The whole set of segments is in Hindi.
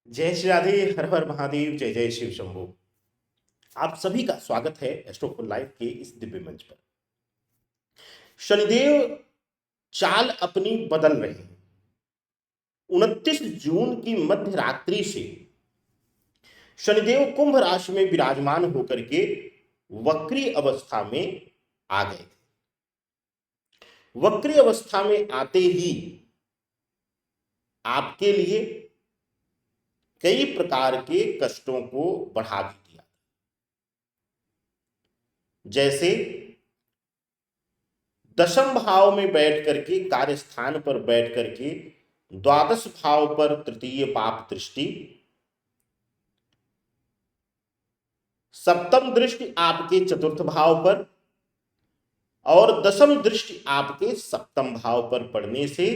जय श्री राधे, हर हर महादेव, जय जय शिव शंभू। आप सभी का स्वागत है एस्ट्रो लाइफ के इस दिव्य मंच पर। शनिदेव चाल अपनी बदल रहे हैं। 29 जून की मध्य रात्रि से शनिदेव कुंभ राशि में विराजमान होकर के वक्री अवस्था में आ गए थे। वक्री अवस्था में आते ही आपके लिए कई प्रकार के कष्टों को बढ़ा भी दिया। जैसे दशम भाव में बैठ करके, कार्य स्थान पर बैठ करके द्वादश भाव पर तृतीय पाप दृष्टि, सप्तम दृष्टि आपके चतुर्थ भाव पर और दशम दृष्टि आपके सप्तम भाव पर पड़ने से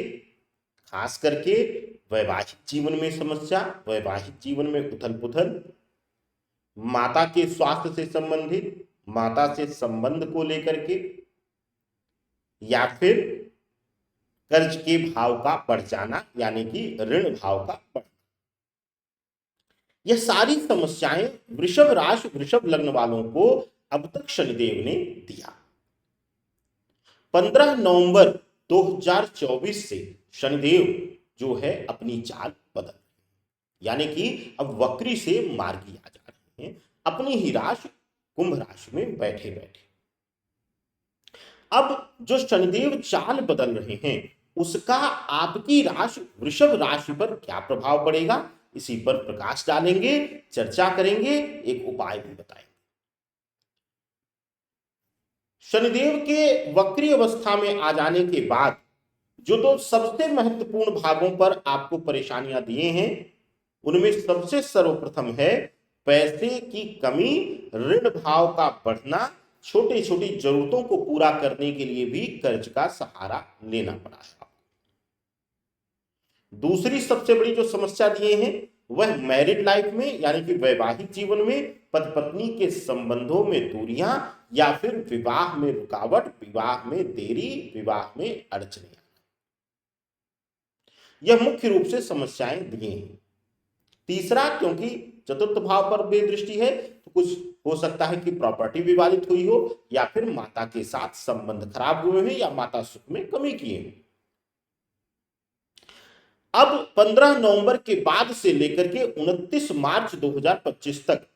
खास करके वैवाहिक जीवन में समस्या, वैवाहिक जीवन में उथल पुथल, माता के स्वास्थ्य से संबंधित, माता से संबंध को लेकर के, या फिर कर्ज के भाव का बढ़ जाना यानी कि ऋण भाव का बढ़ना, यह सारी समस्याएं वृषभ राशि वृषभ लग्न वालों को अब तक शनिदेव ने दिया। 15 नवंबर 2024 से शनिदेव जो है अपनी चाल बदल, यानी कि अब वक्री से मार्गी आ जा रहे हैं अपनी ही राशि कुंभ राशि में बैठे बैठे। अब जो शनिदेव चाल बदल रहे हैं उसका आपकी राशि वृषभ राशि पर क्या प्रभाव पड़ेगा, इसी पर प्रकाश डालेंगे, चर्चा करेंगे, एक उपाय भी बताएंगे। शनिदेव के वक्री अवस्था में आ जाने के बाद जो दो सबसे महत्वपूर्ण भागों पर आपको परेशानियां दिए हैं उनमें सबसे सर्वप्रथम है पैसे की कमी, ऋण भाव का बढ़ना, छोटी छोटी जरूरतों को पूरा करने के लिए भी कर्ज का सहारा लेना पड़ा है। दूसरी सबसे बड़ी जो समस्या दिए हैं वह मैरिड लाइफ में यानी कि वैवाहिक जीवन में पति पत्नी के संबंधों में दूरियां या फिर विवाह में रुकावट, विवाह में देरी, विवाह में अड़चने, यह मुख्य रूप से समस्याएं दिए हैं। तीसरा, क्योंकि चतुर्थ भाव पर भी दृष्टि है तो कुछ हो सकता है कि प्रॉपर्टी विवादित हुई हो या फिर माता के साथ संबंध खराब हुए हैं या माता सुख में कमी किए हैं। अब 15 नवंबर के बाद से लेकर के 29 मार्च 2025 तक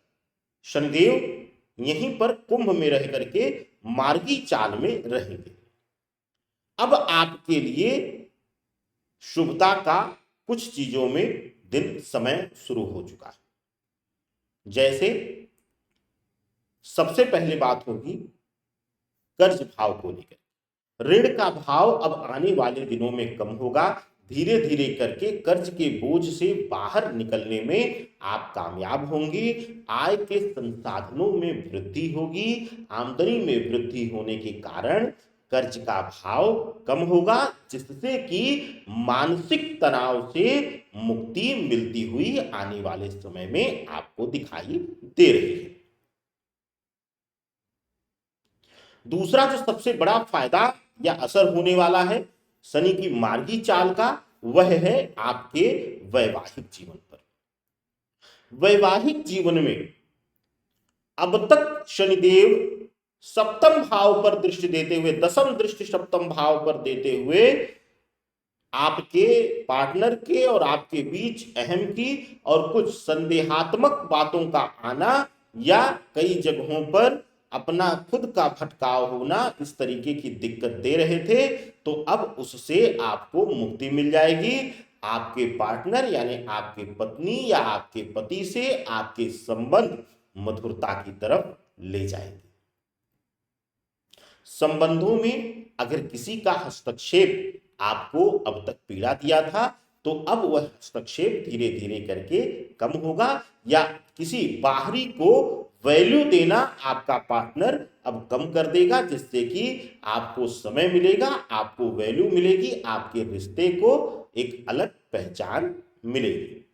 शनिदेव यहीं पर कुंभ में रह करके मार्गी चाल में रहेंगे। अब आपके लिए शुभता का कुछ चीजों में दिन समय शुरू हो चुका है। जैसे सबसे पहले बात होगी कर्ज भाव को लेकर। ऋण का भाव अब आने वाले दिनों में कम होगा। धीरे धीरे करके कर्ज के बोझ से बाहर निकलने में आप कामयाब होंगे। आय के संसाधनों में वृद्धि होगी। आमदनी में वृद्धि होने के कारण कर्ज का भाव कम होगा, जिससे कि मानसिक तनाव से मुक्ति मिलती हुई आने वाले समय में आपको दिखाई दे रही है। दूसरा जो सबसे बड़ा फायदा या असर होने वाला है शनि की मार्गी चाल का, वह है आपके वैवाहिक जीवन पर। वैवाहिक जीवन में अब तक शनिदेव सप्तम भाव पर दृष्टि देते हुए, दशम दृष्टि सप्तम भाव पर देते हुए आपके पार्टनर के और आपके बीच अहम की और कुछ संदेहात्मक बातों का आना या कई जगहों पर अपना खुद का भटकाव होना, इस तरीके की दिक्कत दे रहे थे। तो अब उससे आपको मुक्ति मिल जाएगी। आपके पार्टनर यानी आपके पत्नी या आपके पति से आपके संबंध मधुरता की तरफ ले जाएंगे। संबंधों में अगर किसी का हस्तक्षेप आपको अब तक पीड़ा दिया था तो अब वह हस्तक्षेप धीरे धीरे करके कम होगा, या किसी बाहरी को वैल्यू देना आपका पार्टनर अब कम कर देगा, जिससे कि आपको समय मिलेगा, आपको वैल्यू मिलेगी, आपके रिश्ते को एक अलग पहचान मिलेगी।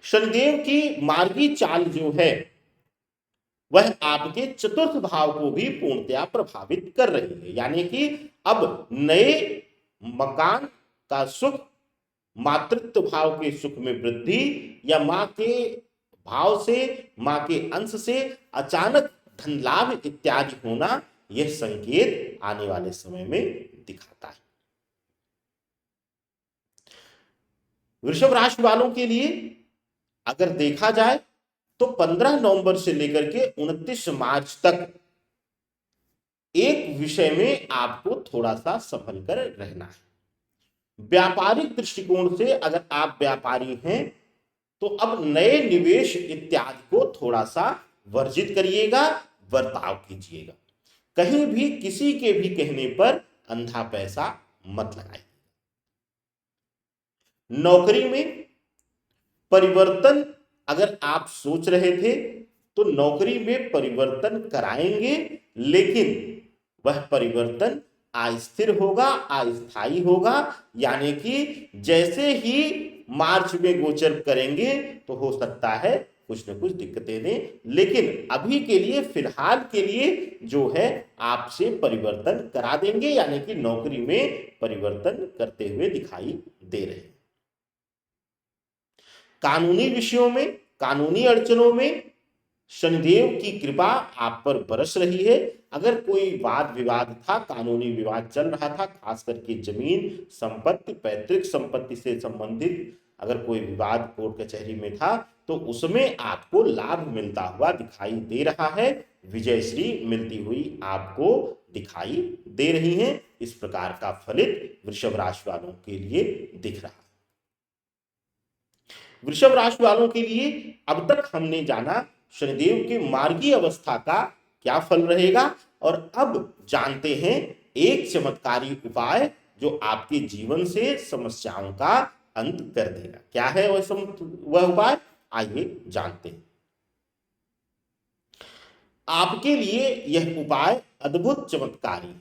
शनिदेव की मार्गी चाल जो है वह आपके चतुर्थ भाव को भी पूर्णतया प्रभावित कर रही है, यानी कि अब नए मकान का सुख, मातृत्व भाव के सुख में वृद्धि या मां के भाव से, मां के अंश से अचानक धन लाभ इत्यादि होना, यह संकेत आने वाले समय में दिखाता है। वृषभ राशि वालों के लिए अगर देखा जाए तो 15 नवंबर से लेकर के 29 मार्च तक एक विषय में आपको थोड़ा सा संभल कर रहना है। व्यापारिक दृष्टिकोण से अगर आप व्यापारी हैं तो अब नए निवेश इत्यादि को थोड़ा सा वर्जित करिएगा, बर्ताव कीजिएगा। कहीं भी किसी के भी कहने पर अंधा पैसा मत लगाइए। नौकरी में परिवर्तन अगर आप सोच रहे थे तो नौकरी में परिवर्तन कराएंगे, लेकिन वह परिवर्तन अस्थिर होगा, अस्थायी होगा। यानी कि जैसे ही मार्च में गोचर करेंगे तो हो सकता है कुछ न कुछ दिक्कतें दें, लेकिन अभी के लिए फिलहाल के लिए जो है आपसे परिवर्तन करा देंगे, यानी कि नौकरी में परिवर्तन करते हुए दिखाई दे रहे हैं। कानूनी विषयों में, कानूनी अड़चनों में शनिदेव की कृपा आप पर बरस रही है। अगर कोई वाद विवाद था, कानूनी विवाद चल रहा था, खास करके जमीन संपत्ति, पैतृक संपत्ति से संबंधित अगर कोई विवाद कोर्ट कचहरी में था तो उसमें आपको लाभ मिलता हुआ दिखाई दे रहा है। विजयश्री मिलती हुई आपको दिखाई दे रही है। इस प्रकार का फलित वृषभ राशि वालों के लिए दिख रहा है। वृषभ राशि वालों के लिए अब तक हमने जाना शनिदेव के मार्गी अवस्था का क्या फल रहेगा, और अब जानते हैं एक चमत्कारी उपाय जो आपके जीवन से समस्याओं का अंत कर देगा। क्या है वह उपाय, आइए जानते हैं। आपके लिए यह उपाय अद्भुत चमत्कारी है।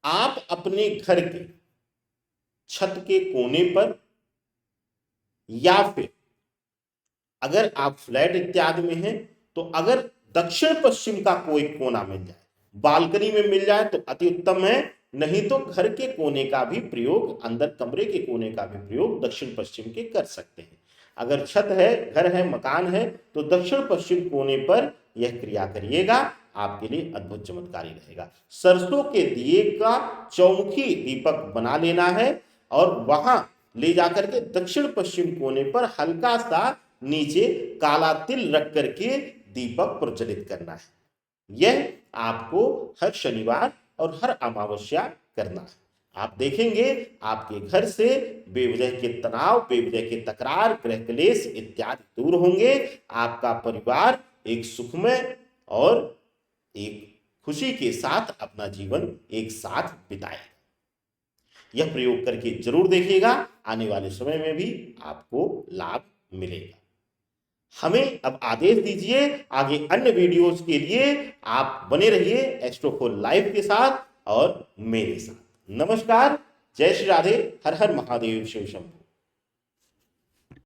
आप अपने घर के छत के कोने पर या फिर अगर आप फ्लैट इत्यादि में हैं तो अगर दक्षिण पश्चिम का कोई कोना मिल जाए, बालकनी में मिल जाए तो अति उत्तम है, नहीं तो घर के कोने का भी प्रयोग, अंदर कमरे के कोने का भी प्रयोग दक्षिण पश्चिम के कर सकते हैं। अगर छत है, घर है, मकान है तो दक्षिण पश्चिम कोने पर यह क्रिया करिएगा, आपके लिए अद्भुत चमत्कारी रहेगा। सरसों के दिए का चौमुखी दीपक बना लेना है और वहां ले जाकर के दक्षिण पश्चिम कोने पर हल्का सा नीचे काला तिल रख करके दीपक प्रज्वलित करना है। यह आपको हर शनिवार और हर अमावस्या करना है। आप देखेंगे आपके घर से बेवजह के तनाव, बेवजह के तकरार, ग्रह क्लेश इत्यादि दूर होंगे। आपका परिवार एक सुखमय और एक खुशी के साथ अपना जीवन एक साथ बिताएगा। यह प्रयोग करके जरूर देखिएगा, आने वाले समय में भी आपको लाभ मिलेगा। हमें अब आदेश दीजिए, आगे अन्य वीडियोस के लिए आप बने रहिए एस्ट्रोफोल लाइव के साथ और मेरे साथ। नमस्कार, जय श्री राधे, हर हर महादेव, शिव शंभू।